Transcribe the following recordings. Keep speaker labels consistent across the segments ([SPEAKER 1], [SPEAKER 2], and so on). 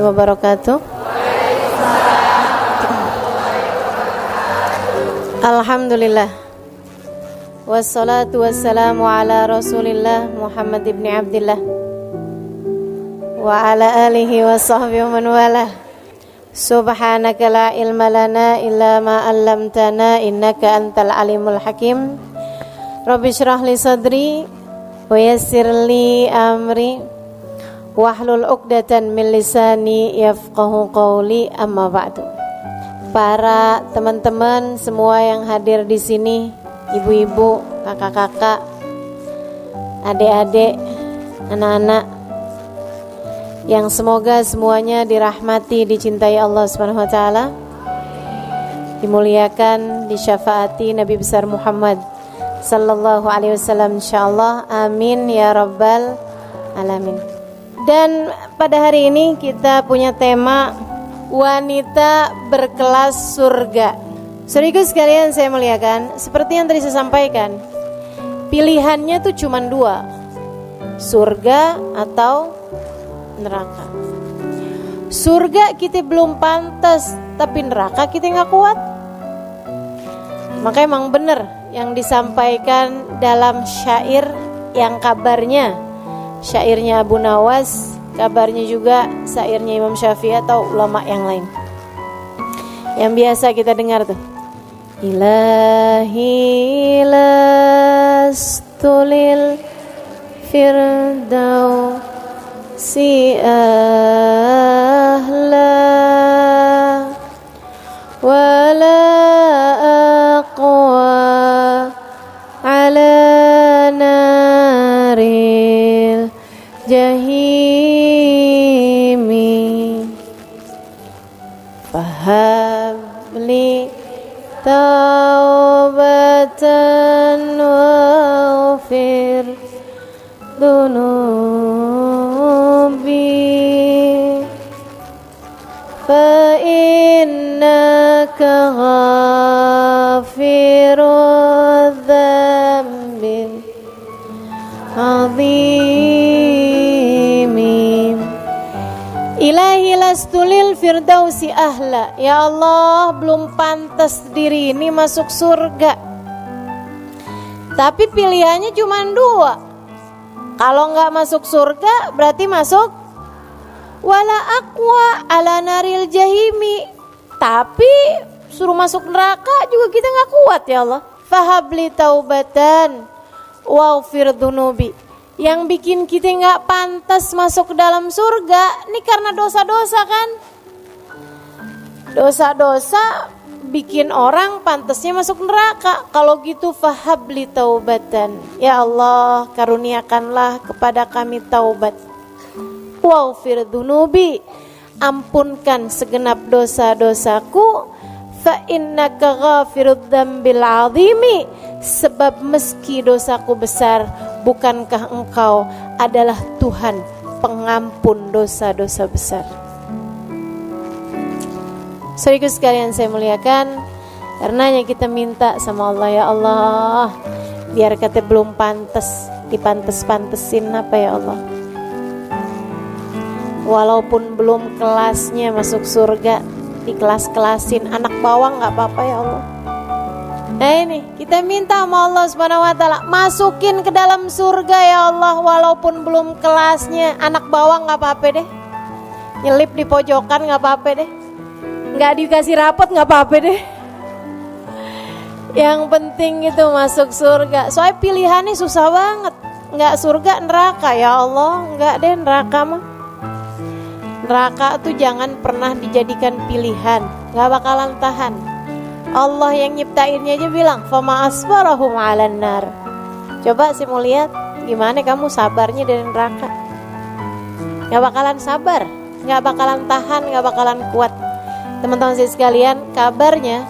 [SPEAKER 1] wabarakatuh. Alhamdulillah. Wassalatu wassalamu ala Rasulillah Muhammad ibn Abdillah wa ala alihi wa sahbihi wa man walah. Subhanaka la ilma lana illa ma 'allamtana innaka antal alimul hakim. Rabbi shrah li sadri wa yassir li amri wahlul 'uqdatan min lisani yafqahu qawli, amma ba'du. Para teman-teman semua yang hadir di sini, ibu-ibu, kakak-kakak, adik-adik, anak-anak, yang semoga semuanya dirahmati, dicintai Allah Subhanahu wa taala, dimuliakan, disyafaati Nabi besar Muhammad sallallahu alaihi wasallam insyaallah. Amin ya rabbal alamin. Dan pada hari ini kita punya tema wanita berkelas surga. Saudaraku sekalian saya muliakan, seperti yang tadi saya sampaikan, pilihannya tuh cuma dua, surga atau neraka. Surga kita belum pantas, tapi neraka kita gak kuat. Maka emang benar yang disampaikan dalam syair yang kabarnya syairnya Abu Nawas, kabarnya juga syairnya Imam Syafi'i atau ulama yang lain, yang biasa kita dengar tuh, Ilahi lastulil firdausi ahla wala aqwa ala naril jahimi fahabli taubatan waghfir dunubi fa innaka ghafirudz dzambil azimi. Ilahi lastulil firdausi ahla. Ya Allah, belum pantas diri ini masuk surga, tapi pilihannya cuma dua. Kalau nggak masuk surga berarti masuk wala aqwa ala naril jahimi, tapi suruh masuk neraka juga kita nggak kuat. Ya Allah, fahabli taubatan waghfir dunubi. Yang bikin kita nggak pantas masuk ke dalam surga ini karena dosa-dosa kan. Dosa-dosa bikin orang pantasnya masuk neraka. Kalau gitu fahabli taubatan, ya Allah karuniakanlah kepada kami taubat. Waghfir dunubi, ampunkan segenap dosa-dosaku. Fa innaka ghafirudz dzambil azimi, sebab meski dosaku besar, bukankah engkau adalah Tuhan pengampun dosa-dosa besar. Saudaraku sekalian saya muliakan, karenanya kita minta sama Allah, ya Allah, biar kata belum pantas, dipantes-pantesin apa ya Allah. Walaupun belum kelasnya masuk surga, dikelas-kelasin anak bawang gak apa-apa ya Allah. Nah ini kita minta sama Allah Subhanahu wa taala, masukin ke dalam surga ya Allah, walaupun belum kelasnya anak bawang gak apa-apa deh. Nyelip di pojokan gak apa-apa deh. Gak dikasih rapot gak apa-apa deh. Yang penting itu masuk surga. Soalnya pilihannya susah banget. Gak surga neraka ya Allah. Gak deh neraka mah. Neraka tuh jangan pernah dijadikan pilihan. Gak bakalan tahan. Allah yang nyiptainnya aja bilang fama asbarahum 'alan nar. Coba sih mau lihat gimana kamu sabarnya dari neraka. Gak bakalan sabar, gak bakalan tahan, gak bakalan kuat. Teman-teman saya sekalian, kabarnya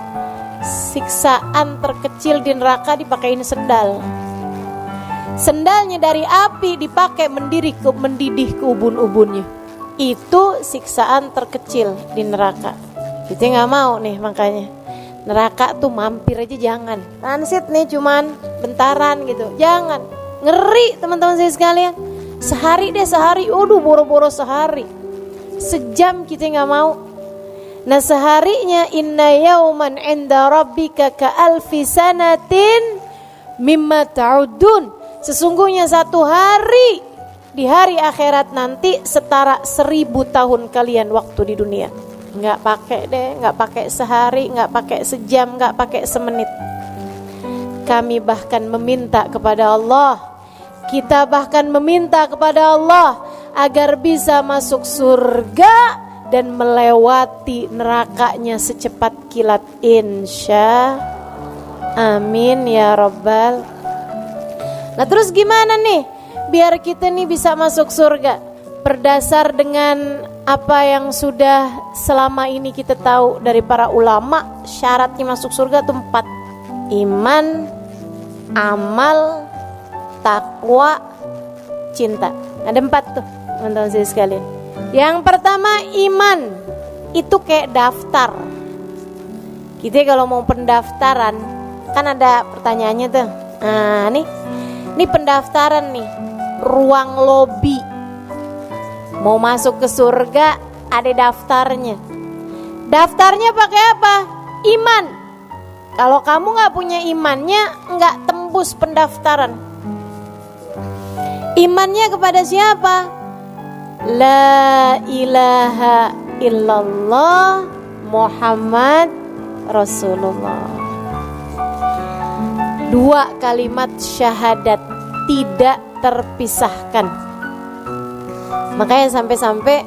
[SPEAKER 1] siksaan terkecil di neraka dipakein sendal. Sendalnya dari api dipakai mendidih ke ubun-ubunnya. Itu siksaan terkecil di neraka. Kita nggak mau nih, makanya neraka tuh mampir aja jangan. Transit nih cuman bentaran gitu, jangan. Ngeri teman-teman saya sekalian. Sehari, aduh boro-boro sehari. sejam kita nggak mau. Nah seharinya inna yauman inda rabbika ka alfi sanatin mimma ta'udun. Sesungguhnya satu hari di hari akhirat nanti setara 1000 tahun kalian waktu di dunia. Nggak pakai deh, nggak pakai sehari, nggak pakai sejam, nggak pakai semenit. Kami bahkan meminta kepada Allah, kita bahkan meminta kepada Allah agar bisa masuk surga dan melewati nerakanya secepat kilat, insya amin ya rabbal. Nah terus gimana nih biar kita nih bisa masuk surga? Berdasar dengan apa yang sudah selama ini kita tahu dari para ulama, syaratnya masuk surga itu 4: iman, amal, takwa, cinta. Ada 4 tuh teman-teman saya sekalian. Yang pertama iman, itu kayak daftar. Kita kalau mau pendaftaran kan ada pertanyaannya tuh. Nah nih pendaftaran nih, ruang lobi. Mau masuk ke surga ada daftarnya. Daftarnya pakai apa? Iman. Kalau kamu nggak punya imannya, nggak tembus pendaftaran. Imannya kepada siapa? La ilaha illallah Muhammad Rasulullah. 2 kalimat syahadat tidak terpisahkan. Makanya sampai-sampai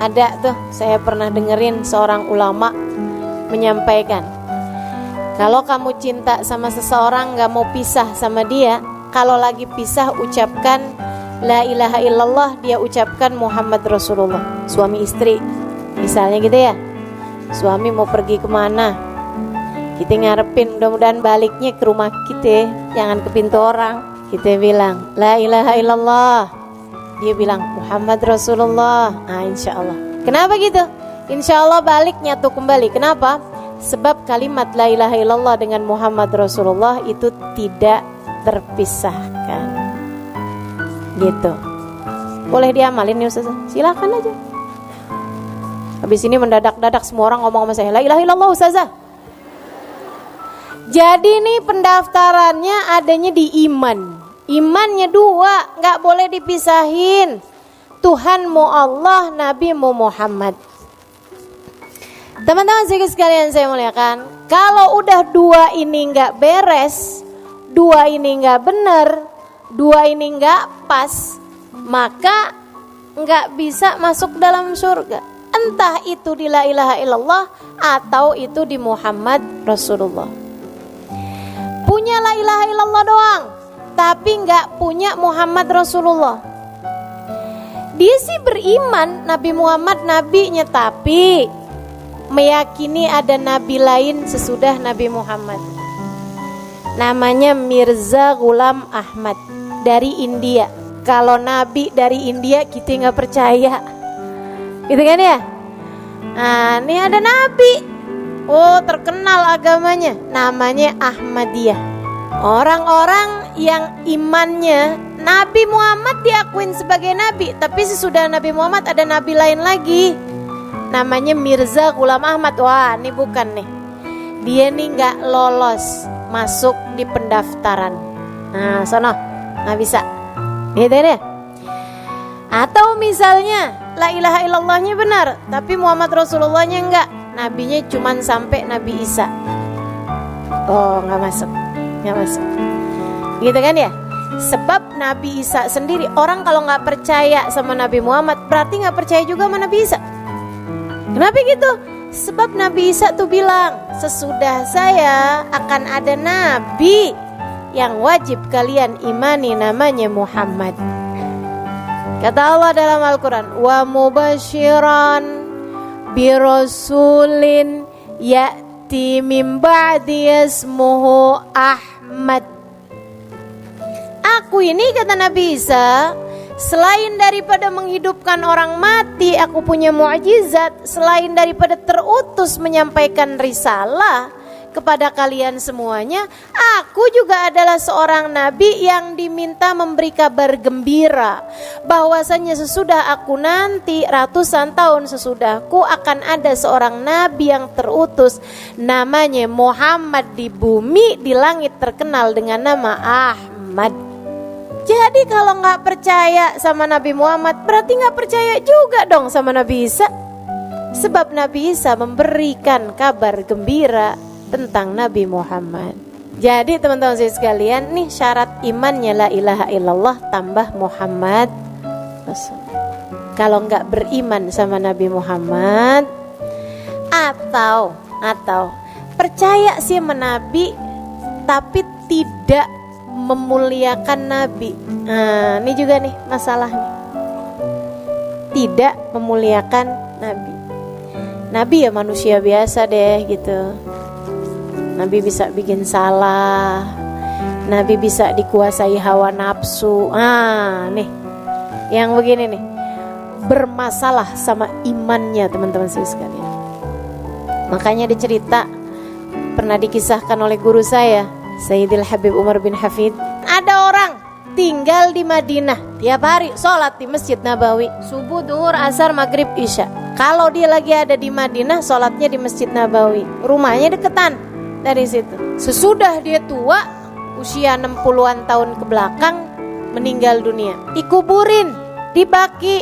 [SPEAKER 1] ada tuh, saya pernah dengerin seorang ulama menyampaikan, kalau kamu cinta sama seseorang gak mau pisah sama dia, kalau lagi pisah ucapkan la ilaha illallah, dia ucapkan Muhammad Rasulullah. Suami istri misalnya gitu ya, suami mau pergi kemana, kita ngarepin mudah-mudahan baliknya ke rumah kita, jangan ke pintu orang. Kita bilang la ilaha illallah, dia bilang Muhammad Rasulullah. Insya Allah. Kenapa gitu? Insya Allah baliknya tuh kembali. Kenapa? Sebab kalimat la ilaha illallah dengan Muhammad Rasulullah itu tidak terpisahkan. Gitu. Boleh diamalin ya Ustazah? Silakan aja. Habis ini mendadak-dadak semua orang ngomong sama saya, la ilaha illallah Ustazah. Jadi nih pendaftarannya adanya di iman. Imannya 2, gak boleh dipisahin. Tuhanmu Allah, Nabimu Muhammad. Teman-teman sekalian saya muliakan, kalau udah 2 ini gak beres, 2 ini gak bener, 2 ini gak pas, maka gak bisa masuk dalam surga. Entah itu di la ilaha illallah atau itu di Muhammad Rasulullah. Punya la ilaha illallah doang, tapi gak punya Muhammad Rasulullah. Dia sih beriman Nabi Muhammad nabinya, tapi meyakini ada nabi lain sesudah Nabi Muhammad. Namanya Mirza Ghulam Ahmad dari India. Kalau nabi dari India kita gak percaya, gitu kan ya. Nah ini ada nabi, oh terkenal agamanya, namanya Ahmadiyah. Orang-orang yang imannya Nabi Muhammad diakuin sebagai nabi, tapi sesudah Nabi Muhammad ada nabi lain lagi, namanya Mirza Ghulam Ahmad. Wah ini bukan nih, dia nih gak lolos masuk di pendaftaran. Nah sono gak bisa, gitu ya. Atau misalnya la ilaha illallahnya benar, tapi Muhammad Rasulullahnya enggak, nabinya cuman sampai Nabi Isa. Oh gak masuk, gak masuk, gitu kan ya. Sebab Nabi Isa sendiri, orang kalau gak percaya sama Nabi Muhammad berarti gak percaya juga sama Nabi Isa. Kenapa gitu? Sebab Nabi Isa tuh bilang, sesudah saya akan ada nabi yang wajib kalian imani, namanya Muhammad. Kata Allah dalam Al-Quran, wa mubashiran birasulin ya'ti min ba'di ismuhu Ahmad. Aku ini, kata Nabi Isa, selain daripada menghidupkan orang mati, aku punya mukjizat. Selain daripada terutus menyampaikan risalah, kepada kalian semuanya, aku juga adalah seorang nabi yang diminta memberi kabar gembira bahwasanya sesudah aku nanti, ratusan tahun sesudahku, akan ada seorang nabi yang terutus namanya Muhammad, di bumi, di langit terkenal dengan nama Ahmad. Jadi kalau nggak percaya sama Nabi Muhammad, berarti nggak percaya juga dong sama Nabi Isa. Sebab Nabi Isa memberikan kabar gembira tentang Nabi Muhammad. Jadi teman-teman sekalian, nih syarat imannya la ilaha illallah tambah Muhammad Rasul. Kalau nggak beriman sama Nabi Muhammad, atau percaya sih sama Nabi tapi tidak memuliakan Nabi. Nah, ini juga nih masalahnya. Tidak memuliakan Nabi. Nabi ya manusia biasa deh gitu. Nabi bisa bikin salah, Nabi bisa dikuasai hawa nafsu. Nih, yang begini nih, bermasalah sama imannya teman-teman sekalian. Makanya dicerita, pernah dikisahkan oleh guru saya, Sayyidil Habib Umar bin Hafid. Ada orang tinggal di Madinah, tiap hari sholat di Masjid Nabawi, subuh, duhur, asar, maghrib, isya. Kalau dia lagi ada di Madinah, sholatnya di Masjid Nabawi, rumahnya deketan dari situ. Sesudah dia tua, usia 60-an tahun ke belakang, meninggal dunia, dikuburin di Baqi,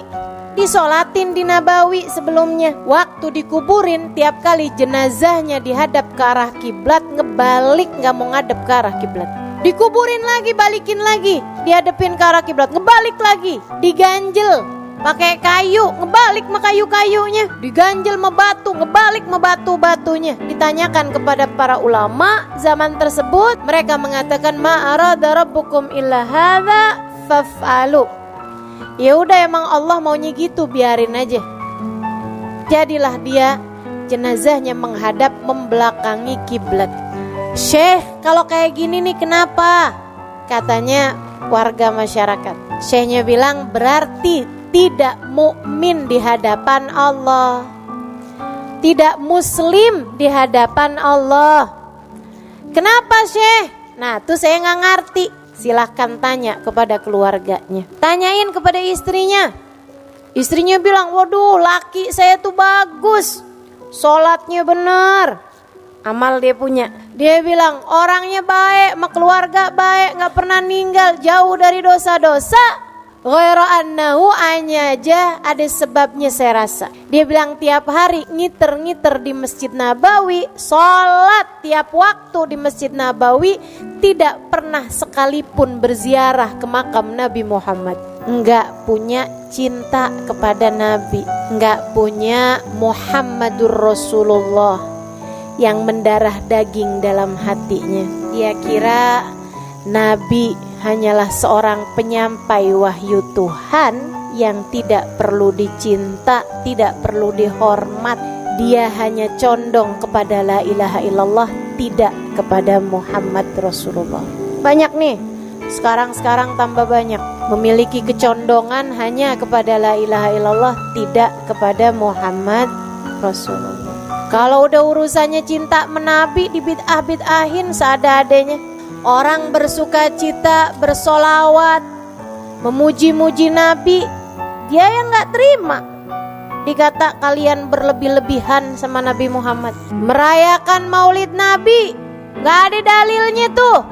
[SPEAKER 1] disolatin di Nabawi sebelumnya. Waktu dikuburin, tiap kali jenazahnya dihadap ke arah kiblat, ngebalik, nggak mau ngadep ke arah kiblat. Dikuburin lagi, balikin lagi, dihadepin ke arah kiblat, ngebalik lagi, diganjel pakai kayu, ngebalik sama kayu-kayunya, diganjel sama batu, ngebalik sama batu-batunya. Ditanyakan kepada para ulama zaman tersebut, mereka mengatakan ma arada rabbukum illa hadza faf'alu. Ya udah, emang Allah maunya gitu, biarin aja. Jadilah dia jenazahnya menghadap membelakangi kiblat. Syekh, kalau kayak gini nih kenapa? Katanya warga masyarakat. Syekhnya bilang berarti tidak mukmin di hadapan Allah, tidak muslim di hadapan Allah. Kenapa Syekh? Nah tuh saya nggak ngerti. Silahkan tanya kepada keluarganya, tanyain kepada istrinya. Istrinya bilang, waduh laki saya tuh bagus, sholatnya bener, amal dia punya. Dia bilang orangnya baik, sama keluarga baik, gak pernah ninggal, jauh dari dosa-dosa. Ghaira annahu, hanya aja ada sebabnya saya rasa. Dia bilang tiap hari ngiter-ngiter di Masjid Nabawi, sholat tiap waktu di Masjid Nabawi, tidak pernah sekalipun berziarah ke makam Nabi Muhammad. Enggak punya cinta kepada Nabi, enggak punya Muhammadur Rasulullah yang mendarah daging dalam hatinya. Dia kira Nabi hanyalah seorang penyampai wahyu Tuhan yang tidak perlu dicinta, tidak perlu dihormat. Dia hanya condong kepada la ilaha illallah, tidak kepada Muhammad Rasulullah. Banyak nih, sekarang tambah banyak, memiliki kecondongan hanya kepada la ilaha illallah, tidak kepada Muhammad Rasulullah. Kalau udah urusannya cinta menabi, dibid'ah-bid'ahin seada-adanya. Orang bersuka cita, bersolawat, memuji-muji Nabi, dia yang gak terima. Dikata kalian berlebih-lebihan sama Nabi Muhammad. Merayakan maulid Nabi, gak ada dalilnya tuh.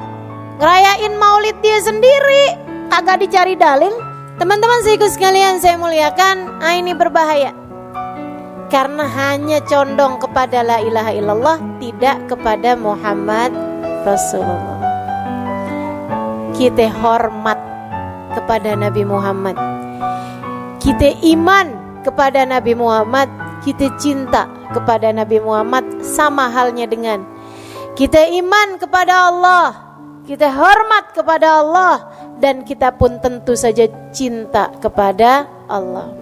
[SPEAKER 1] Ngerayain maulid dia sendiri, kagak dicari dalil. Teman-teman sekalian saya muliakan, ini berbahaya. Karena hanya condong kepada la ilaha illallah, tidak kepada Muhammad Rasulullah. Kita hormat kepada Nabi Muhammad, kita iman kepada Nabi Muhammad, kita cinta kepada Nabi Muhammad, sama halnya dengan kita iman kepada Allah, kita hormat kepada Allah, dan kita pun tentu saja cinta kepada Allah.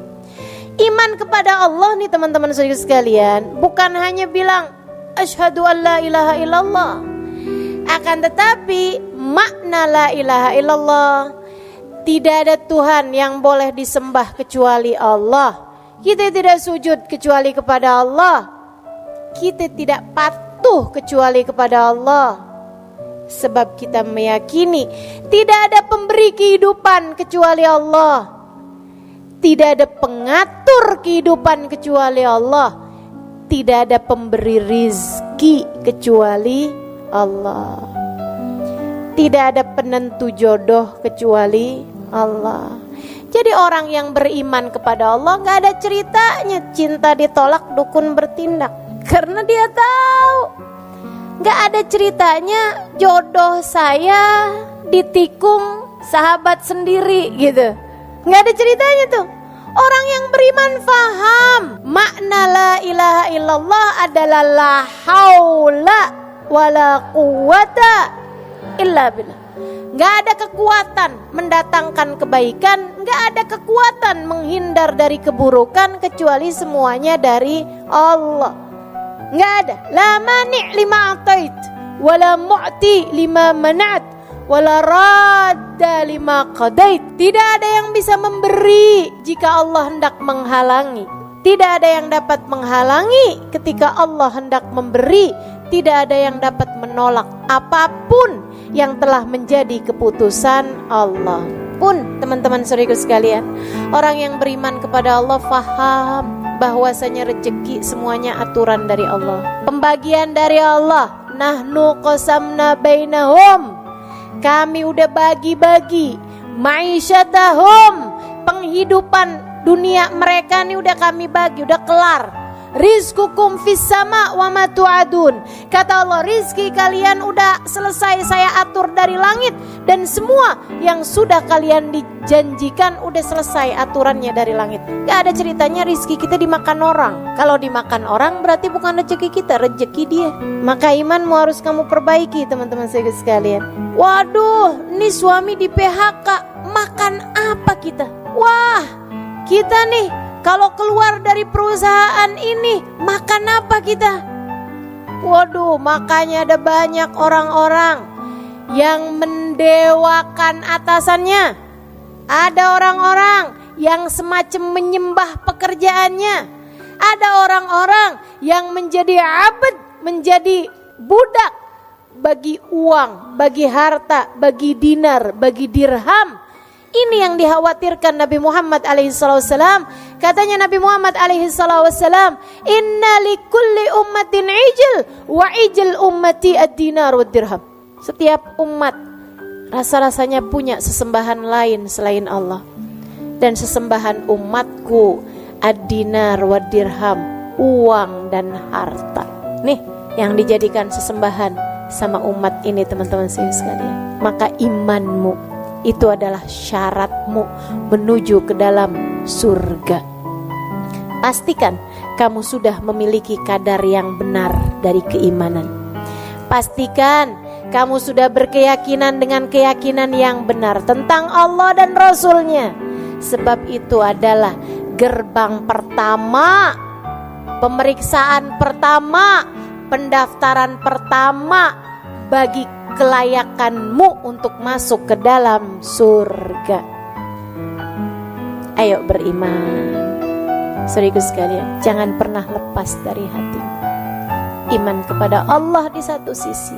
[SPEAKER 1] Iman kepada Allah nih teman-teman sekalian, bukan hanya bilang asyhadu an la ilaha illallah, akan tetapi makna la ilaha illallah, tidak ada Tuhan yang boleh disembah kecuali Allah. Kita tidak sujud kecuali kepada Allah. Kita tidak butuh kecuali kepada Allah. Sebab kita meyakini tidak ada pemberi kehidupan kecuali Allah. Tidak ada pengatur kehidupan kecuali Allah. Tidak ada pemberi rizki kecuali Allah. Tidak ada penentu jodoh kecuali Allah. Jadi orang yang beriman kepada Allah gak ada ceritanya cinta ditolak dukun bertindak. Karena dia tahu gak ada ceritanya jodoh saya ditikung sahabat sendiri gitu. Gak ada ceritanya tuh. Orang yang beriman faham makna la ilaha illallah adalah la haula wala quwata illa billah. Gak ada kekuatan mendatangkan kebaikan, gak ada kekuatan menghindar dari keburukan kecuali semuanya dari Allah. Gak ada. La mani' lima atait, wala mu'ti lima manat, wala radda lima qadait. Tidak ada yang bisa memberi jika Allah hendak menghalangi. Tidak ada yang dapat menghalangi ketika Allah hendak memberi. Tidak ada yang dapat menolak apapun yang telah menjadi keputusan Allah. Pun teman-teman saudaraku sekalian, orang yang beriman kepada Allah faham bahwasanya rezeki semuanya aturan dari Allah, pembagian dari Allah. Nahnu qasamna bainahum, kami udah bagi-bagi ma'isyatahum, penghidupan dunia mereka nih udah kami bagi, udah kelar. Rizqukum fis sama wa ma tu'adun. Kata Allah, rizki kalian udah selesai saya atur dari langit, dan semua yang sudah kalian dijanjikan udah selesai aturannya dari langit. Gak ada ceritanya rizki kita dimakan orang. Kalau dimakan orang berarti bukan rezeki kita, rezeki dia. Maka imanmu harus kamu perbaiki teman-teman saya sekalian. Waduh, ini suami di PHK, makan apa kita? Wah, kita nih kalau keluar dari perusahaan ini, makan apa kita? Waduh, makanya ada banyak orang-orang yang mendewakan atasannya. Ada orang-orang yang semacam menyembah pekerjaannya. Ada orang-orang yang menjadi abd, menjadi budak bagi uang, bagi harta, bagi dinar, bagi dirham. Ini yang dikhawatirkan Nabi Muhammad alaihissalam. Katanya Nabi Muhammad alaihissalam, inna likulli ummatin ijil, wa ijil ummati ad-dinar wa dirham. Setiap umat rasa-rasanya punya sesembahan lain selain Allah. Dan sesembahan umatku ad-dinar wa dirham, uang dan harta. Nih yang dijadikan sesembahan sama umat ini teman-teman sekalian. Maka imanmu itu adalah syaratmu menuju ke dalam surga. Pastikan kamu sudah memiliki kadar yang benar dari keimanan. Pastikan kamu sudah berkeyakinan dengan keyakinan yang benar tentang Allah dan Rasul-Nya. Sebab itu adalah gerbang pertama, pemeriksaan pertama, pendaftaran pertama bagi kelayakanmu untuk masuk ke dalam surga. Ayo beriman, saudaraku sekalian, jangan pernah lepas dari hati. Iman kepada Allah di satu sisi,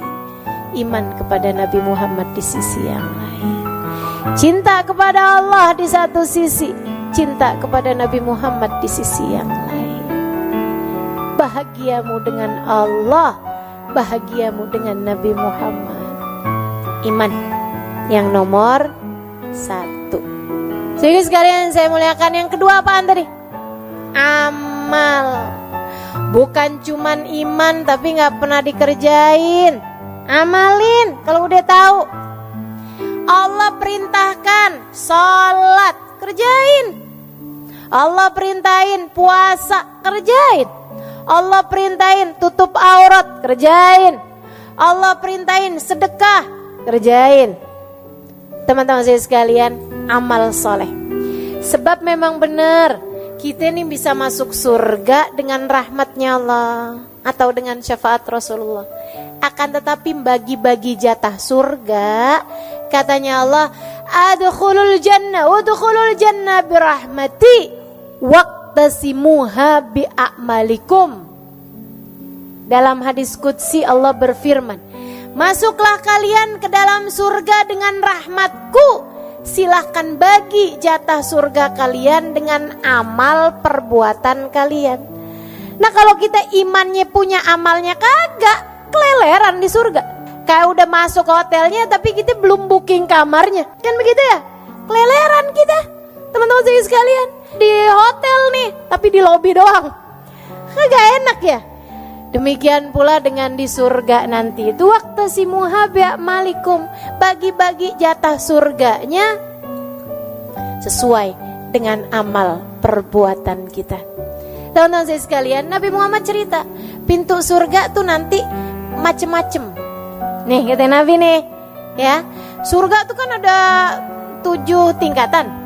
[SPEAKER 1] iman kepada Nabi Muhammad di sisi yang lain. Cinta kepada Allah di satu sisi, cinta kepada Nabi Muhammad di sisi yang lain. Bahagiamu dengan Allah, bahagiamu dengan Nabi Muhammad. Iman yang nomor 1. Jadi sekalian saya muliakan, yang kedua apaan tadi? Amal. Bukan cuman iman tapi gak pernah dikerjain. Amalin kalau udah tahu. Allah perintahkan sholat, kerjain. Allah perintahin puasa, kerjain. Allah perintahin tutup aurat, kerjain. Allah perintahin sedekah, kerjain. Teman-teman saya sekalian, amal soleh. Sebab memang benar, kita ini bisa masuk surga dengan rahmatnya Allah atau dengan syafaat Rasulullah. Akan tetapi bagi-bagi jatah surga, katanya Allah, adkhulul jannah, udkhulul jannah birahmati waqtasimuha bi'amalikum. Dalam hadis qudsi Allah berfirman, masuklah kalian ke dalam surga dengan rahmatku. Silahkan bagi jatah surga kalian dengan amal perbuatan kalian. Nah kalau kita imannya punya amalnya kagak, keleleran di surga. Kayak udah masuk hotelnya tapi kita belum booking kamarnya, kan begitu ya? Keleleran kita, teman-teman sekalian. Di hotel nih, tapi di lobi doang, kagak enak ya. Demikian pula dengan di surga nanti. Itu waktu si muhabba malikum, bagi-bagi jatah surganya sesuai dengan amal perbuatan kita. Teman-teman saya sekalian, Nabi Muhammad cerita pintu surga tuh nanti macem-macem. Nih kata Nabi nih, ya surga tuh kan ada 7 tingkatan.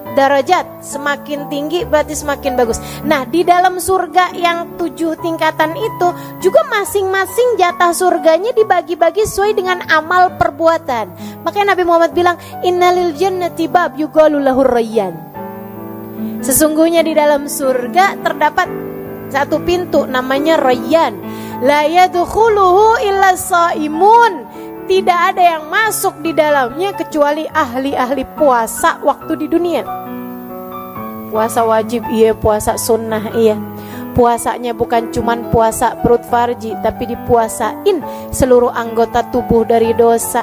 [SPEAKER 1] Darajat, semakin tinggi berarti semakin bagus. Nah di dalam surga yang 7 tingkatan itu juga masing-masing jatah surganya dibagi-bagi sesuai dengan amal perbuatan. Makanya Nabi Muhammad bilang, innalil jannati bab yuqalu lahur rayyan. Sesungguhnya di dalam surga terdapat satu pintu namanya Rayyan. La yadkhuluhu illa shaimun. Tidak ada yang masuk di dalamnya kecuali ahli-ahli puasa waktu di dunia. Puasa wajib iya, puasa sunnah iya. Puasanya bukan cuman puasa perut farji, tapi dipuasain seluruh anggota tubuh dari dosa.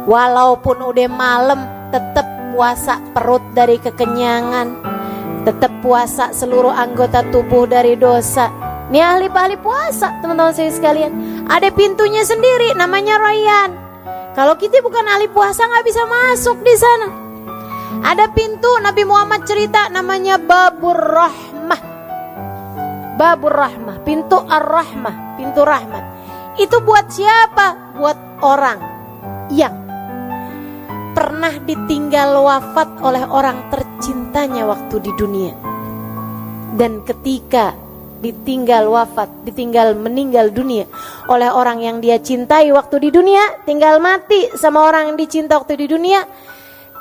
[SPEAKER 1] Walaupun udah malam tetap puasa perut dari kekenyangan, tetap puasa seluruh anggota tubuh dari dosa. Ini ahli puasa, teman-teman saya sekalian. Ada pintunya sendiri, namanya Rayyan. Kalau kita bukan ahli puasa nggak bisa masuk di sana. Ada pintu, Nabi Muhammad cerita namanya Babur Rahmah. Babur Rahmah, pintu Ar-Rahmah, pintu rahmat. Itu buat siapa? Buat orang yang pernah ditinggal wafat oleh orang tercintanya waktu di dunia. Dan ketika ditinggal wafat, meninggal dunia oleh orang yang dia cintai waktu di dunia, tinggal mati sama orang yang dicinta waktu di dunia,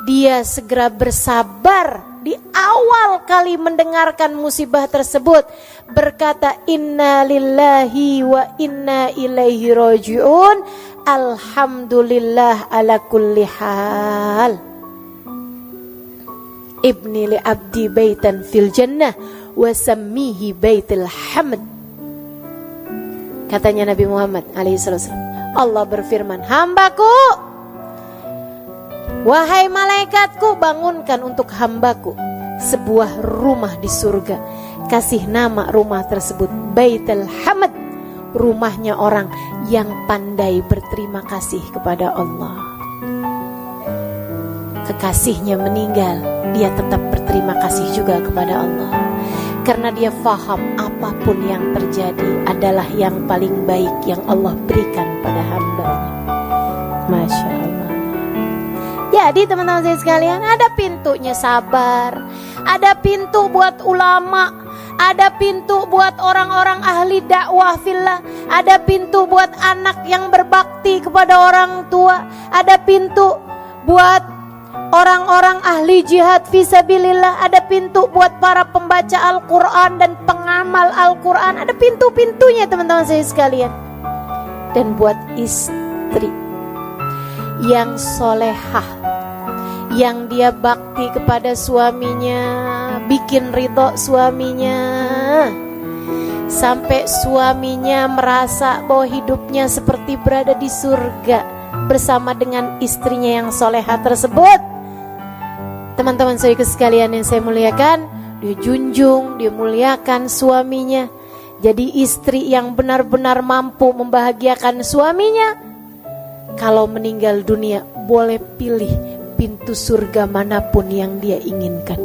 [SPEAKER 1] dia segera bersabar di awal kali mendengarkan musibah tersebut, berkata inna lillahi wa inna ilaihi raji'un, alhamdulillah ala kulli hal. Ibni li abdi baitan fil jannah wasammihi baitul hamd. Katanya Nabi Muhammad alaihissalam, Allah berfirman, hambaku, wahai malaikatku, bangunkan untuk hambaku sebuah rumah di surga. Kasih nama rumah tersebut Baitul Hamd, rumahnya orang yang pandai berterima kasih kepada Allah. Kekasihnya meninggal, dia tetap berterima kasih juga kepada Allah. Karena dia faham apapun yang terjadi adalah yang paling baik yang Allah berikan pada hambanya. Masya Allah. Jadi teman-teman saya sekalian, ada pintunya sabar, ada pintu buat ulama, ada pintu buat orang-orang ahli dakwah fillah, ada pintu buat anak yang berbakti kepada orang tua, ada pintu buat orang-orang ahli jihad fisabilillah, ada pintu buat para pembaca Al-Quran dan pengamal Al-Quran, ada pintu-pintunya teman-teman saya sekalian. Dan buat istri yang solehah, yang dia bakti kepada suaminya, bikin ridho suaminya, sampai suaminya merasa bahwa hidupnya seperti berada di surga bersama dengan istrinya yang solehah tersebut. Teman-teman saya sekalian yang saya muliakan, dia junjung, dia muliakan suaminya. Jadi istri yang benar-benar mampu membahagiakan suaminya, kalau meninggal dunia boleh pilih pintu surga manapun yang dia inginkan.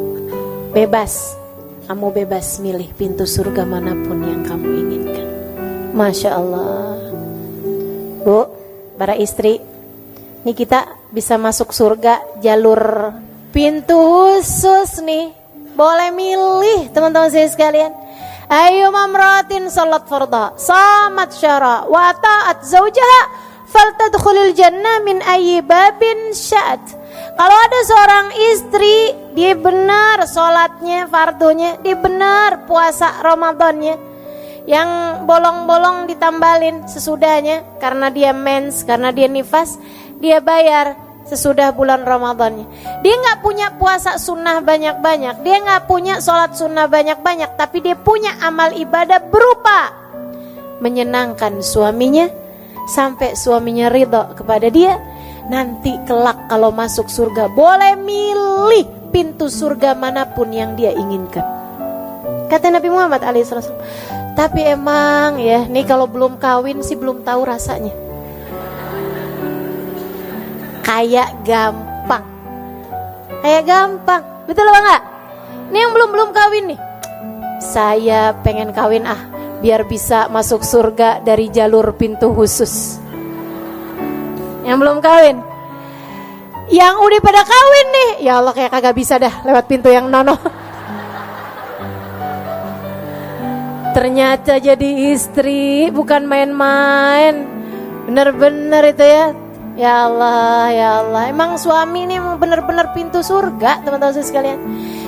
[SPEAKER 1] Bebas, kamu bebas milih pintu surga manapun yang kamu inginkan. Masya Allah. Bu, para istri, ini kita bisa masuk surga jalur pintu khusus nih. Boleh milih teman-teman saya sekalian. Ayu mamratin salat farda, samat syara, wa ta'at zawjaha, faltadkhulil jannah min ayyi babin sya'at. Kalau ada seorang istri, dia benar sholatnya, fardunya, dia benar puasa Ramadannya, Yang bolong-bolong ditambalin sesudahnya, karena dia mens, karena dia nifas, dia bayar sesudah bulan Ramadannya. Dia nggak punya puasa sunnah banyak-banyak, dia nggak punya sholat sunnah banyak-banyak, tapi dia punya amal ibadah berupa menyenangkan suaminya sampai suaminya ridho kepada dia. Nanti kelak kalau masuk surga boleh milih pintu surga manapun yang dia inginkan. Kata Nabi Muhammad alaihissalam. Tapi emang ya, nih kalau belum kawin sih belum tahu rasanya. Kayak gampang. Betul apa enggak? Ini yang belum kawin nih. Saya pengen kawin biar bisa masuk surga dari jalur pintu khusus. Yang belum kawin. Yang udah pada kawin nih, ya Allah kayak kagak bisa dah lewat pintu yang nono. Ternyata jadi istri bukan main-main. Bener-bener itu ya. Ya Allah. Emang suami ini bener-bener pintu surga, teman-teman sekalian.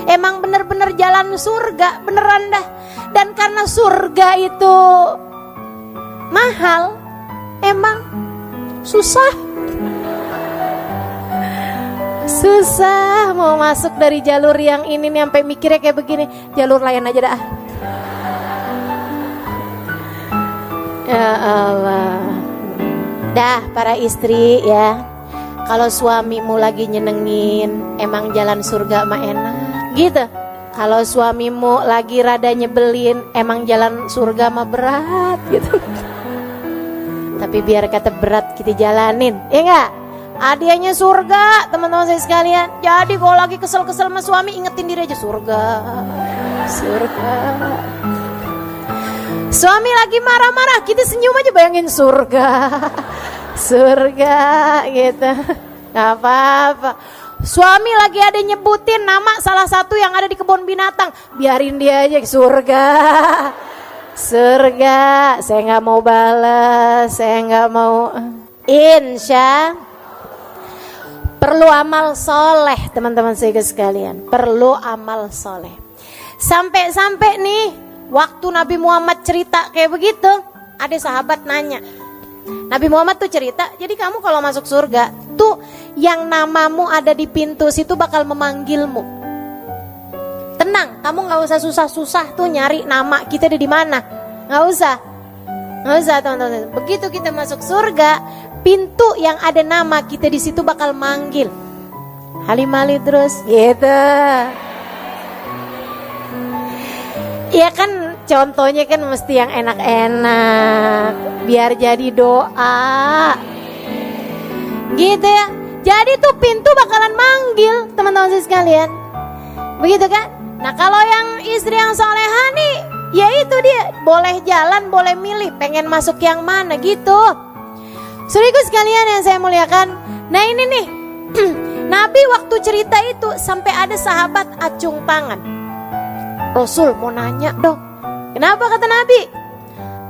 [SPEAKER 1] Emang bener-bener jalan surga, beneran dah. Dan karena surga itu mahal, emang susah mau masuk dari jalur yang ini nih, sampai mikirnya kayak begini, jalur lain aja dah. Ya Allah. Dah para istri ya, kalau suamimu lagi nyenengin, emang jalan surga mah enak gitu. Kalau suamimu lagi rada nyebelin, emang jalan surga mah berat gitu. Tapi biar kata berat kita jalanin, ya enggak? Hadiahnya surga, teman-teman saya sekalian. Jadi kalau lagi kesel-kesel sama suami, ingetin diri aja surga. Suami lagi marah-marah, kita senyum aja, bayangin surga. Surga gitu. Gak apa-apa. Suami lagi ada nyebutin nama salah satu yang ada di kebun binatang, biarin dia aja, surga. Saya gak mau balas, saya gak mau. Insya perlu amal soleh, teman-teman saya sekalian. Perlu amal soleh. Sampai-sampai nih, waktu Nabi Muhammad cerita kayak begitu, ada sahabat nanya. Nabi Muhammad tuh cerita, jadi kamu kalau masuk surga tuh yang namamu ada di pintu situ bakal memanggilmu. Tenang, kamu nggak usah susah-susah tuh nyari nama kita ada di mana. Nggak usah teman-teman. Begitu kita masuk surga, pintu yang ada nama kita di situ bakal manggil. Halim-halim terus, gitu. Ya kan, contohnya kan mesti yang enak-enak, biar jadi doa. Gitu ya. Jadi tuh pintu bakalan manggil, teman-teman sekalian. Begitu kan? Nah, kalau yang istri yang solehah nih, ya itu dia, boleh jalan, boleh milih, pengen masuk yang mana gitu. Saudaraku sekalian yang saya muliakan. Nah ini nih, Nabi waktu cerita itu sampai ada sahabat acung tangan. Rasul mau nanya dong, kenapa kata Nabi?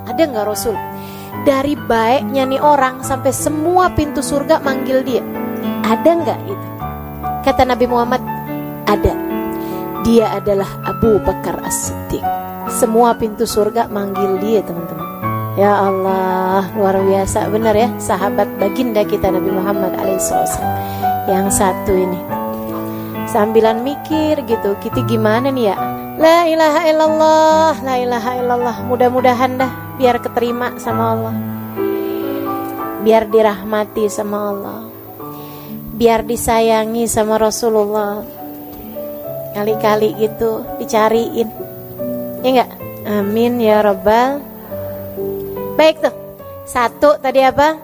[SPEAKER 1] Ada gak Rasul? Dari baiknya nih orang sampai semua pintu surga manggil dia, ada gak itu? Kata Nabi Muhammad, ada. Dia adalah Abu Bakar As-Siddiq. Semua pintu surga manggil dia, teman-teman. Ya Allah, luar biasa benar ya, sahabat baginda kita Nabi Muhammad alaihissalam. Yang satu ini sambilan mikir gitu, kita gimana nih ya? La ilaha illallah, la ilaha illallah. Mudah-mudahan dah biar keterima sama Allah, biar dirahmati sama Allah, biar disayangi sama Rasulullah. Kali-kali gitu dicariin, ya enggak? Amin ya Rabbal. Baik tuh, satu tadi apa?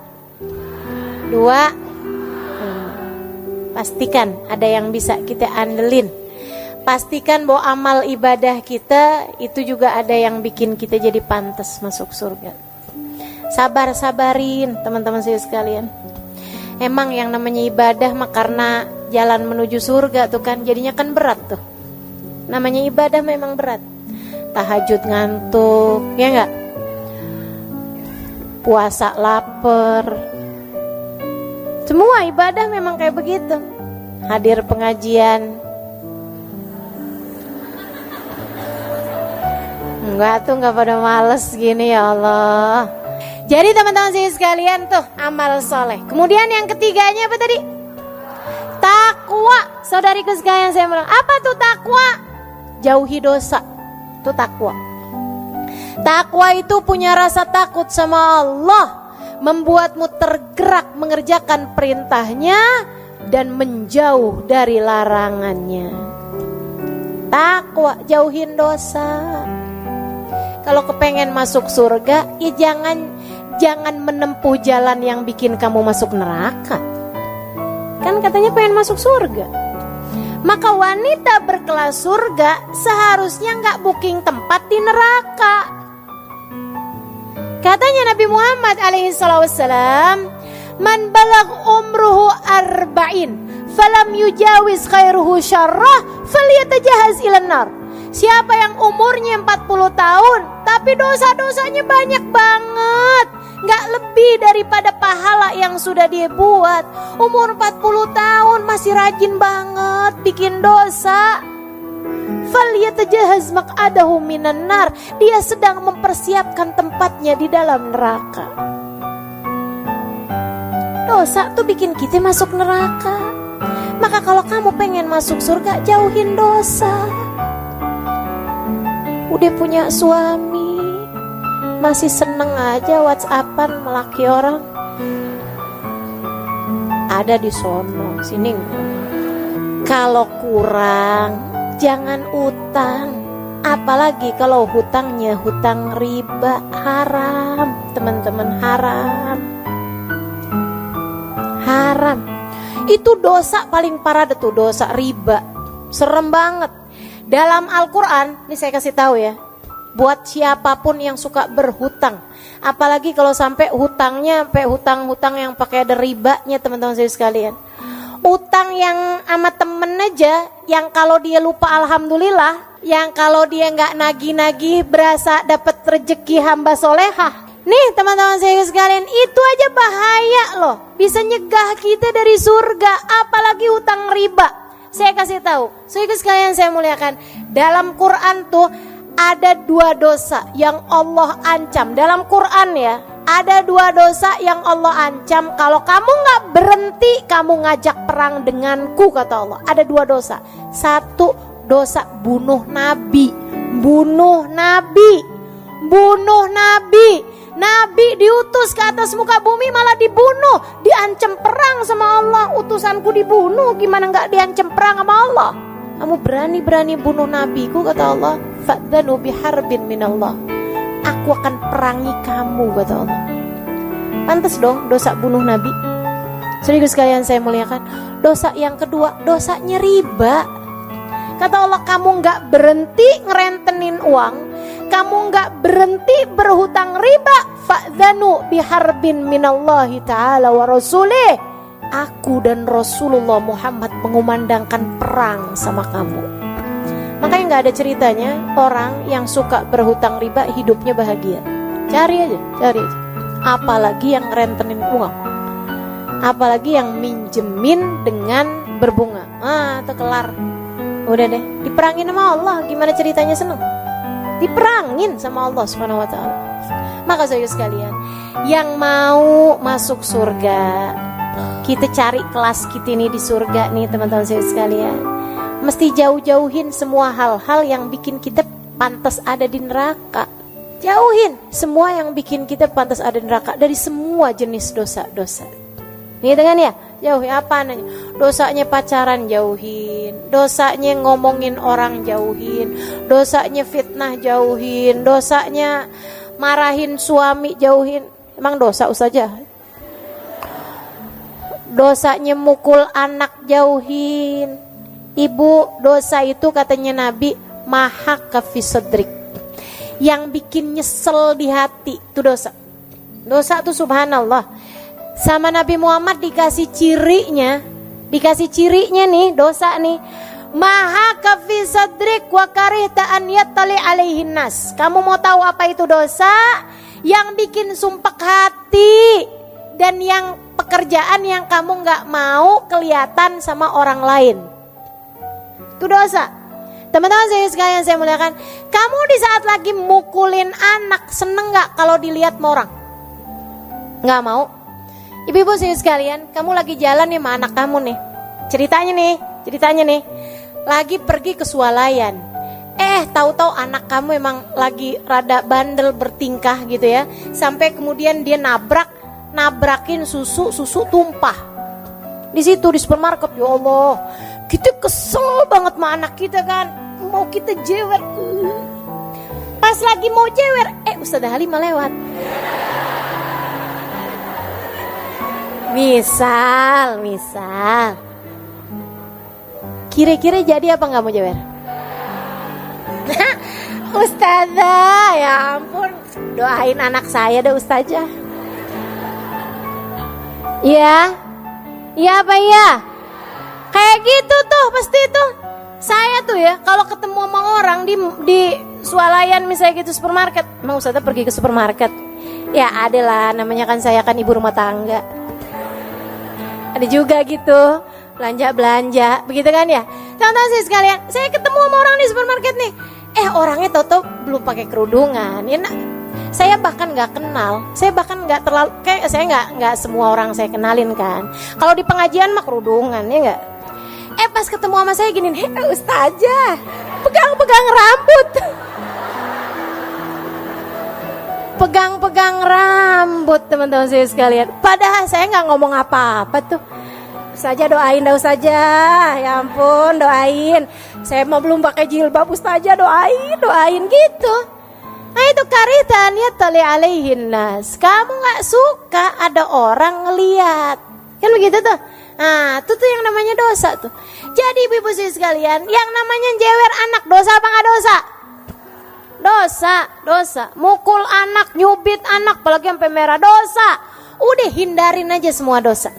[SPEAKER 1] Dua, pastikan ada yang bisa kita andelin. Pastikan bahwa amal ibadah kita itu juga ada yang bikin kita jadi pantas masuk surga. Sabar-sabarin teman-teman saya sekalian. Emang yang namanya ibadah mah karena jalan menuju surga tuh kan, jadinya kan berat tuh. Namanya ibadah memang berat. Tahajud ngantuk, ya enggak? Puasa lapar. Semua ibadah memang kayak begitu. Hadir pengajian Enggak tuh, enggak pada males gini ya Allah. Jadi teman-teman sekalian tuh amal soleh. Kemudian yang ketiganya apa tadi? Takwa. Saudariku sekalian saya bilang, apa tuh takwa? Jauhi dosa. Itu takwa. Takwa itu punya rasa takut sama Allah, membuatmu tergerak mengerjakan perintahnya dan menjauh dari larangannya. Takwa, jauhin dosa. Kalau kepengen masuk surga, ya jangan menempuh jalan yang bikin kamu masuk neraka. Kan katanya pengen masuk surga. Maka wanita berkelas surga seharusnya nggak booking tempat di neraka. Katanya Nabi Muhammad alaihissalam, man balag umruhu arba'in falam yujawiz khairuhu syarrah falyatajahaz ilan nar. Siapa yang umurnya 40 tahun tapi dosa-dosanya banyak banget, gak lebih daripada pahala yang sudah dia buat. Umur 40 tahun masih rajin banget bikin dosa, falyatajahaz maq'adahu minan nar. Dia sedang mempersiapkan tempatnya di dalam neraka. Dosa tuh bikin kita masuk neraka. Maka kalau kamu pengen masuk surga, jauhin dosa. Udah punya suami, masih seneng aja WhatsAppan melaki orang. Ada di sono, sini. Kalau kurang, jangan utang. Apalagi kalau hutangnya hutang riba, haram. Teman-teman, haram. Haram. Itu dosa paling parah, tuh dosa riba. Serem banget. Dalam Al-Quran, ini saya kasih tahu ya, buat siapapun yang suka berhutang, apalagi kalau sampai hutangnya sampai hutang-hutang yang pakai ada ribanya, teman-teman saya sekalian. Utang yang sama temen aja, yang kalau dia lupa alhamdulillah, yang kalau dia nggak nagih-nagih berasa dapat rezeki hamba solehah. Nih teman-teman saya sekalian, itu aja bahaya loh, bisa nyegah kita dari surga, apalagi hutang riba. Saya kasih tahu, saudara sekalian saya muliakan, dalam Quran tuh ada 2 dosa yang Allah ancam. Dalam Quran ya, ada 2 dosa yang Allah ancam. Kalau kamu nggak berhenti, kamu ngajak perang denganku, kata Allah. Ada 2 dosa. 1 dosa bunuh Nabi, bunuh Nabi, bunuh Nabi. Nabi diutus ke atas muka bumi malah dibunuh, diancam perang sama Allah. Utusanku dibunuh, gimana nggak diancam perang sama Allah? Kamu berani-berani bunuh nabiku, kata Allah. Fa'dhanu biharbin minallah. Aku akan perangi kamu, kata Allah. Pantas dong dosa bunuh nabi. Saudara sekalian saya muliakan, dosa yang kedua, dosanya riba. Kata Allah, kamu nggak berhenti ngerentenin uang, kamu nggak berhenti berhutang riba, fa'dhanu biharbin minallahi ta'ala wa rasulih. Aku dan Rasulullah Muhammad mengumandangkan perang sama kamu. Makanya nggak ada ceritanya orang yang suka berhutang riba hidupnya bahagia. Cari aja. Apalagi yang rentenin uang, apalagi yang minjemin dengan berbunga. Itu kelar. Udah deh, diperangin sama Allah. Gimana ceritanya seneng? Diperangin sama Allah Subhanahu wa ta'ala. Maka saudara sekalian, yang mau masuk surga, kita cari kelas kita ini di surga nih teman-teman saudara sekalian, mesti jauh-jauhin semua hal-hal yang bikin kita pantas ada di neraka. Jauhin semua yang bikin kita pantas ada di neraka, dari semua jenis dosa-dosa. Nih dengan ya, jauhi apa nanya? Dosanya pacaran jauhin, dosanya ngomongin orang jauhin, dosanya fitnah jauhin, dosanya marahin suami jauhin. Emang dosa saja? Dosanya mukul anak jauhin. Ibu, dosa itu katanya Nabi mahaka fi sadrik, yang bikin nyesel di hati itu dosa. Dosa itu subhanallah. Sama Nabi Muhammad dikasih cirinya nih dosa nih. Maha kafi sadrik wa karihta an yattali alaihin nas. Kamu mau tahu apa itu dosa? Yang bikin sumpek hati, dan yang pekerjaan yang kamu gak mau kelihatan sama orang lain. Itu dosa. Teman-teman sekalian saya muliakan, kamu di saat lagi mukulin anak, seneng gak kalau dilihat sama orang? Gak mau. Ibu-ibu sekalian, kamu lagi jalan nih sama anak kamu nih. Ceritanya nih, lagi pergi ke swalayan. Tahu-tahu anak kamu emang lagi rada bandel bertingkah gitu ya. Sampai kemudian dia nabrakin susu tumpah. Di situ di supermarket, ya Allah, kita kesel banget sama anak kita kan. Mau kita jewer, pas lagi mau jewer, Ustazah Halimah lewat. Misal, kira-kira jadi apa nggak mau jewer? Ustazah, ya ampun, doain anak saya deh Ustazah. Iya apa ya? Kayak gitu tuh pasti tuh. Saya tuh ya kalau ketemu sama orang di swalayan misalnya gitu supermarket, mau Ustazah pergi ke supermarket. Ya ada lah, namanya kan saya kan ibu rumah tangga. Ada juga gitu, belanja, begitu kan ya. Teman-teman sih sekalian, saya ketemu sama orang di supermarket nih. Orangnya toto belum pakai kerudungan. Ya, saya bahkan nggak kenal, saya bahkan nggak terlalu kayak saya nggak semua orang saya kenalin kan. Kalau di pengajian mah kerudungan ya nggak. Pas ketemu sama saya gini, Ustazah, pegang rambut. Pegang rambut teman-teman saya sekalian. Padahal saya nggak ngomong apa-apa tuh. Ustazah doain dah Ustazah, ya ampun doain. Saya mau belum pakai jilbab, Ustazah doain gitu. Nah itu karitan ya tali alaihin nas. Kamu nggak suka ada orang ngeliat, kan begitu tuh. Nah itu tuh yang namanya dosa tuh. Jadi ibu-ibu sekalian, yang namanya jewer anak dosa apa nggak dosa? Dosa. Mukul anak, nyubit anak, apalagi sampai merah, dosa. Udah hindarin aja semua dosa.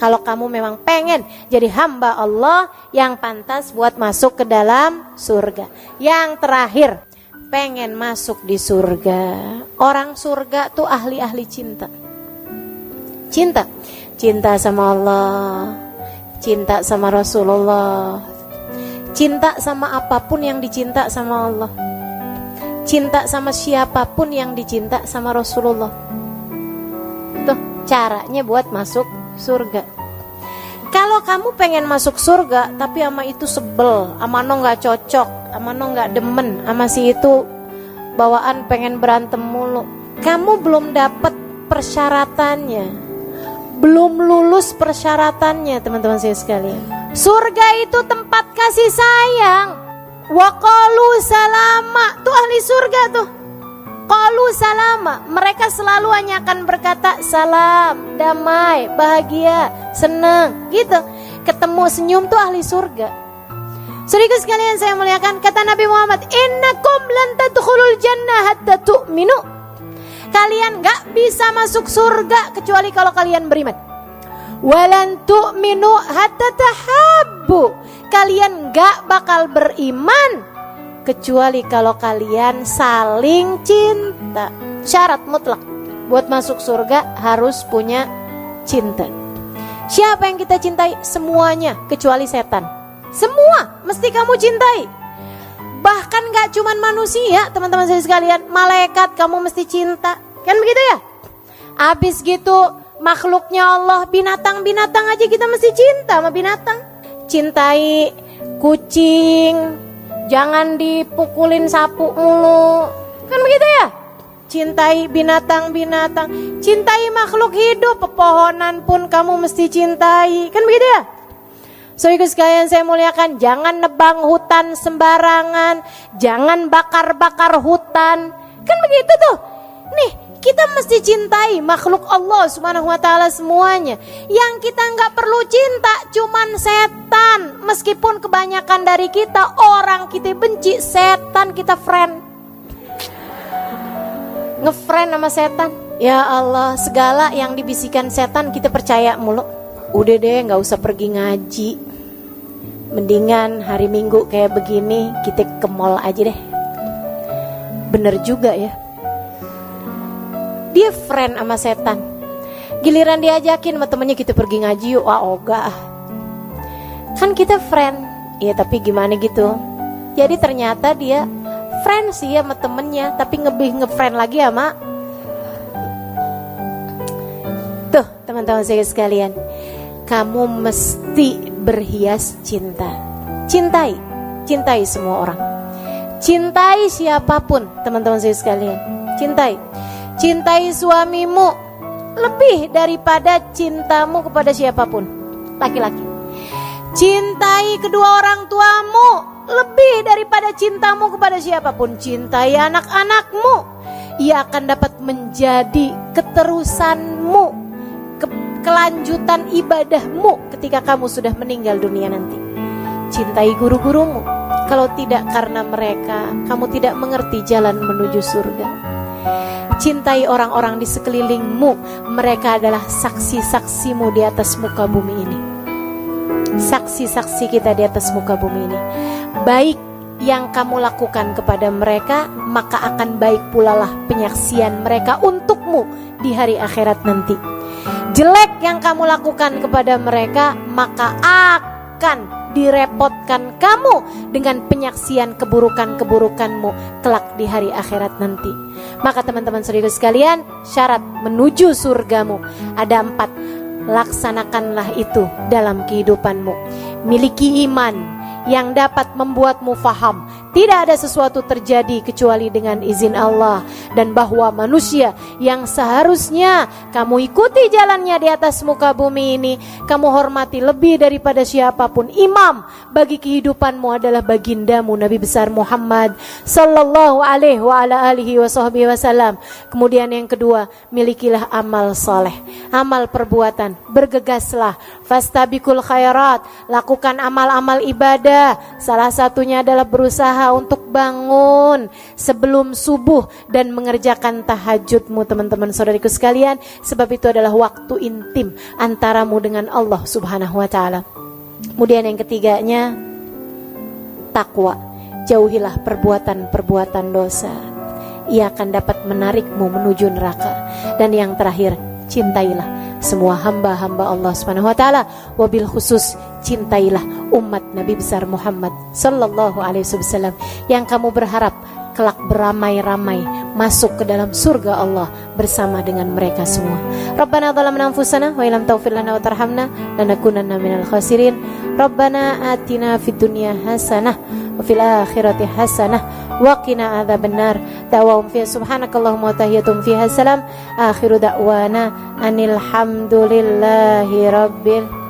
[SPEAKER 1] Kalau kamu memang pengen jadi hamba Allah yang pantas buat masuk ke dalam surga. Yang terakhir, pengen masuk di surga. Orang surga tuh ahli-ahli cinta. Cinta sama Allah, cinta sama Rasulullah, cinta sama apapun yang dicinta sama Allah, cinta sama siapapun yang dicinta sama Rasulullah. Tuh caranya buat masuk surga. Kalau kamu pengen masuk surga tapi sama itu sebel, sama no gak cocok, sama no gak demen, sama si itu bawaan pengen berantem mulu, kamu belum dapet persyaratannya, belum lulus persyaratannya teman-teman saya sekalian. Surga itu tempat kasih sayang. Wa qalu salama, tuh ahli surga tuh. Qalu salama, mereka selalu hanya akan berkata salam, damai, bahagia, senang, gitu. Ketemu senyum tuh ahli surga. Saudara sekalian saya muliakan, kata Nabi Muhammad, innakum lan tadkhulul jannah hatta tu'minu. Kalian gak bisa masuk surga kecuali kalau kalian beriman. Walan tu'minu hatta tahabbu. Kalian gak bakal beriman kecuali kalau kalian saling cinta. Syarat mutlak buat masuk surga harus punya cinta. Siapa yang kita cintai? Semuanya kecuali setan. Semua mesti kamu cintai. Bahkan gak cuman manusia teman-teman saya sekalian, malaikat kamu mesti cinta. Kan begitu ya? Abis gitu makhluknya Allah, binatang-binatang aja kita mesti cinta sama binatang. Cintai kucing, jangan dipukulin sapu mulu. Kan begitu ya? Cintai binatang-binatang, cintai makhluk hidup, pepohonan pun kamu mesti cintai. Kan begitu ya? Saudara sekalian saya muliakan, jangan nebang hutan sembarangan, jangan bakar-bakar hutan. Kan begitu tuh. Nih, kita mesti cintai makhluk Allah Subhanahu wa taala semuanya. Yang kita nggak perlu cinta cuman setan. Meskipun kebanyakan dari kita orang kita benci, setan kita friend. Ngefriend sama setan. Ya Allah, segala yang dibisikkan setan kita percaya mulu. Udah deh, gak usah pergi ngaji, mendingan hari Minggu kayak begini kita ke mall aja deh. Bener juga ya, dia friend sama setan. Giliran diajakin sama temennya kita pergi ngaji yuk, ogah. Kan kita friend, ya tapi gimana gitu, Jadi ternyata dia friend sih sama temennya, tapi lebih ngefriend lagi sama tuh teman-teman saya sekalian. Kamu mesti berhias cinta. Cintai semua orang. Cintai siapapun, teman-teman saya sekalian. Cintai suamimu lebih daripada cintamu kepada siapapun, laki-laki. Cintai kedua orang tuamu lebih daripada cintamu kepada siapapun. Cintai anak-anakmu, ia akan dapat menjadi keterusanmu, kelanjutan ibadahmu ketika kamu sudah meninggal dunia nanti. Cintai guru-gurumu, kalau tidak karena mereka, kamu tidak mengerti jalan menuju surga. Cintai orang-orang di sekelilingmu, mereka adalah saksi-saksimu di atas muka bumi ini. Saksi-saksi kita di atas muka bumi ini. Baik yang kamu lakukan kepada mereka, maka akan baik pula lah penyaksian mereka untukmu di hari akhirat nanti. Jelek yang kamu lakukan kepada mereka, maka akan direpotkan kamu dengan penyaksian keburukan-keburukanmu kelak di hari akhirat nanti. Maka teman-teman saudara sekalian, syarat menuju surgamu ada 4. Laksanakanlah itu dalam kehidupanmu. Miliki iman yang dapat membuatmu faham tidak ada sesuatu terjadi kecuali dengan izin Allah, dan bahwa manusia yang seharusnya kamu ikuti jalannya di atas muka bumi ini, kamu hormati lebih daripada siapapun. Imam bagi kehidupanmu adalah bagindamu Nabi besar Muhammad sallallahu alaihi wa ala alihi wasallam. Kemudian yang kedua, milikilah amal soleh, amal perbuatan, bergegaslah, fastabiqul khairat, lakukan amal-amal ibadah. Salah satunya adalah berusaha untuk bangun sebelum subuh dan mengerjakan tahajudmu, teman-teman saudariku sekalian, sebab itu adalah waktu intim antaramu dengan Allah Subhanahu wa taala. Kemudian yang ketiganya, takwa. Jauhilah perbuatan-perbuatan dosa, ia akan dapat menarikmu menuju neraka. Dan yang terakhir, cintailah semua hamba-hamba Allah Subhanahu wa taala, wabil khusus cintailah umat Nabi besar Muhammad sallallahu alaihi wasallam yang kamu berharap kelak beramai-ramai masuk ke dalam surga Allah bersama dengan mereka semua. Rabbana zalamna anfusana wa illam taghfir lana wa tarhamna lanakunanna minal khasirin. Rabbana atina fid dunya hasanah wa fil akhirati hasanah wa qina adzabannar. Da'wahum fiha subhanakallahumma wa tahiyatum fiha salam. Akhiru da'wana anil hamdulillahi rabbil